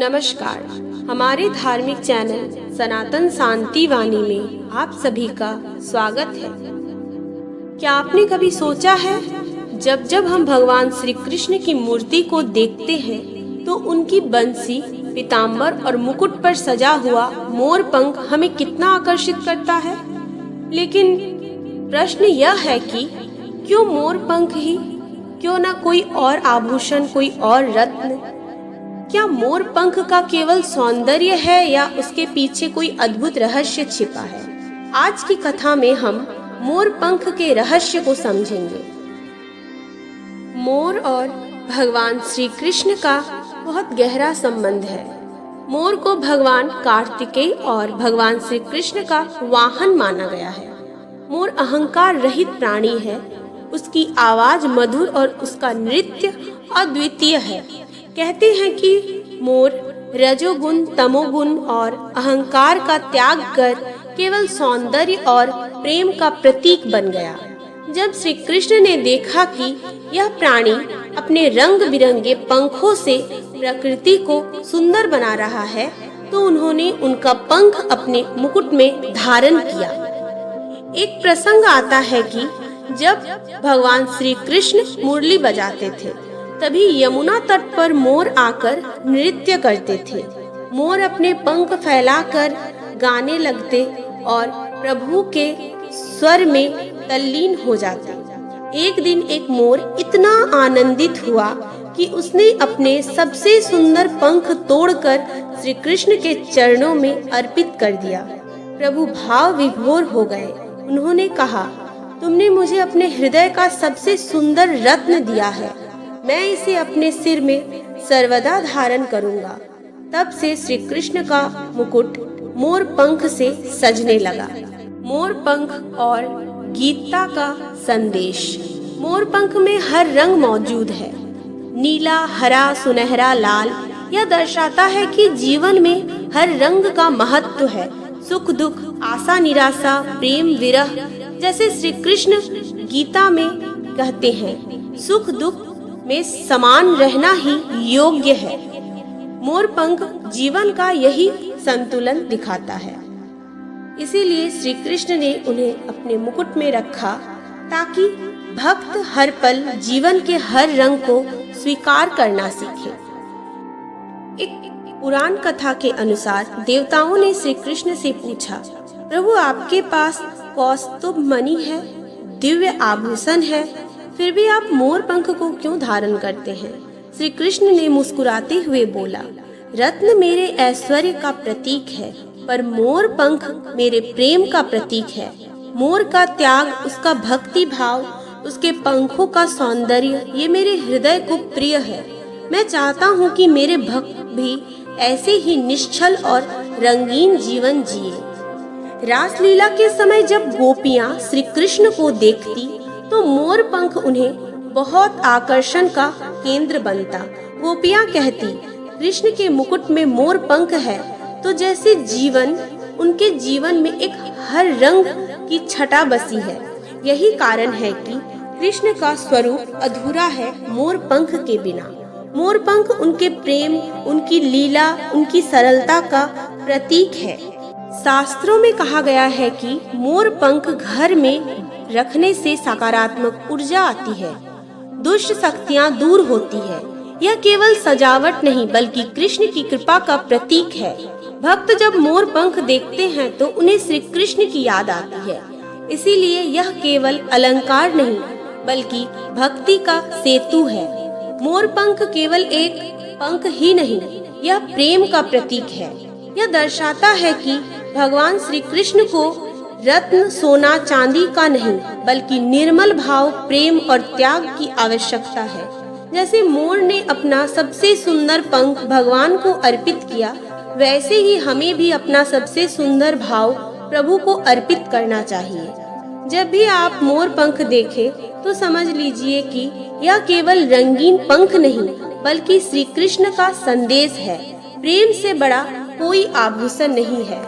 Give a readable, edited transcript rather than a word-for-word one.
नमस्कार। हमारे धार्मिक चैनल सनातन शांति वाणी में आप सभी का स्वागत है। क्या आपने कभी सोचा है, जब जब हम भगवान श्री कृष्ण की मूर्ति को देखते हैं तो उनकी बंसी, पीताम्बर और मुकुट पर सजा हुआ मोर पंख हमें कितना आकर्षित करता है। लेकिन प्रश्न यह है कि क्यों मोर पंख ही, क्यों ना कोई और आभूषण, कोई और रत्न? क्या मोर पंख का केवल सौंदर्य है या उसके पीछे कोई अद्भुत रहस्य छिपा है? आज की कथा में हम मोर पंख के रहस्य को समझेंगे। मोर और भगवान श्री कृष्ण का बहुत गहरा संबंध है। मोर को भगवान कार्तिकेय और भगवान श्री कृष्ण का वाहन माना गया है। मोर अहंकार रहित प्राणी है। उसकी आवाज मधुर और उसका नृत्य अद्वितीय है। कहते हैं कि मोर रजोगुण, तमोगुण और अहंकार का त्याग कर केवल सौंदर्य और प्रेम का प्रतीक बन गया। जब श्री कृष्ण ने देखा कि यह प्राणी अपने रंग बिरंगे पंखों से प्रकृति को सुंदर बना रहा है, तो उन्होंने उनका पंख अपने मुकुट में धारण किया। एक प्रसंग आता है कि जब भगवान श्री कृष्ण मुरली बजाते थे, तभी यमुना तट पर मोर आकर नृत्य करते थे। मोर अपने पंख फैलाकर गाने लगते और प्रभु के स्वर में तल्लीन हो जाते। एक दिन एक मोर इतना आनंदित हुआ कि उसने अपने सबसे सुंदर पंख तोड़कर श्री कृष्ण के चरणों में अर्पित कर दिया। प्रभु भाव विभोर हो गए। उन्होंने कहा, तुमने मुझे अपने हृदय का सबसे सुंदर रत्न दिया है, मैं इसे अपने सिर में सर्वदा धारण करूंगा। तब से श्री कृष्ण का मुकुट मोर पंख से सजने लगा। मोर पंख और गीता का संदेश। मोर पंख में हर रंग मौजूद है, नीला, हरा, सुनहरा, लाल। यह दर्शाता है कि जीवन में हर रंग का महत्व है। सुख दुख, आशा निराशा, प्रेम विरह, जैसे श्री कृष्ण गीता में कहते हैं, सुख दुख में समान रहना ही योग्य है। मोर पंख जीवन का यही संतुलन दिखाता है। इसीलिए श्री कृष्ण ने उन्हें अपने मुकुट में रखा, ताकि भक्त हर पल जीवन के हर रंग को स्वीकार करना सीखे। एक पुराण कथा के अनुसार देवताओं ने श्री कृष्ण से पूछा, प्रभु आपके पास कौस्तुभ मणि है, दिव्य आभूषण है, फिर भी आप मोर पंख को क्यों धारण करते हैं? श्री कृष्ण ने मुस्कुराते हुए बोला, रत्न मेरे ऐश्वर्य का प्रतीक है, पर मोर पंख मेरे प्रेम का प्रतीक है। मोर का त्याग, उसका भक्ति भाव, उसके पंखों का सौंदर्य, ये मेरे हृदय को प्रिय है। मैं चाहता हूँ कि मेरे भक्त भी ऐसे ही निश्चल और रंगीन जीवन जिए। रासलीला के समय जब गोपियाँ श्री कृष्ण को देखती तो मोर पंख उन्हें बहुत आकर्षण का केंद्र बनता। गोपियाँ कहती, कृष्ण के मुकुट में मोर पंख है, तो जैसे जीवन, उनके जीवन में एक हर रंग की छटा बसी है। यही कारण है कि कृष्ण का स्वरूप अधूरा है मोर पंख के बिना। मोर पंख उनके प्रेम, उनकी लीला, उनकी सरलता का प्रतीक है। शास्त्रों में कहा गया है कि मोर पंख घर में रखने से सकारात्मक ऊर्जा आती है, दुष्ट शक्तियां दूर होती है। यह केवल सजावट नहीं, बल्कि कृष्ण की कृपा का प्रतीक है। भक्त जब मोर पंख देखते हैं तो उन्हें श्री कृष्ण की याद आती है। इसीलिए यह केवल अलंकार नहीं, बल्कि भक्ति का सेतु है। मोर पंख केवल एक पंख ही नहीं, यह प्रेम का प्रतीक है। यह दर्शाता है कि भगवान श्री कृष्ण को रत्न, सोना, चांदी का नहीं, बल्कि निर्मल भाव, प्रेम और त्याग की आवश्यकता है। जैसे मोर ने अपना सबसे सुंदर पंख भगवान को अर्पित किया, वैसे ही हमें भी अपना सबसे सुंदर भाव प्रभु को अर्पित करना चाहिए। जब भी आप मोर पंख देखें तो समझ लीजिए कि यह केवल रंगीन पंख नहीं, बल्कि श्री कृष्ण का संदेश है। प्रेम से बड़ा कोई आभूषण नहीं है।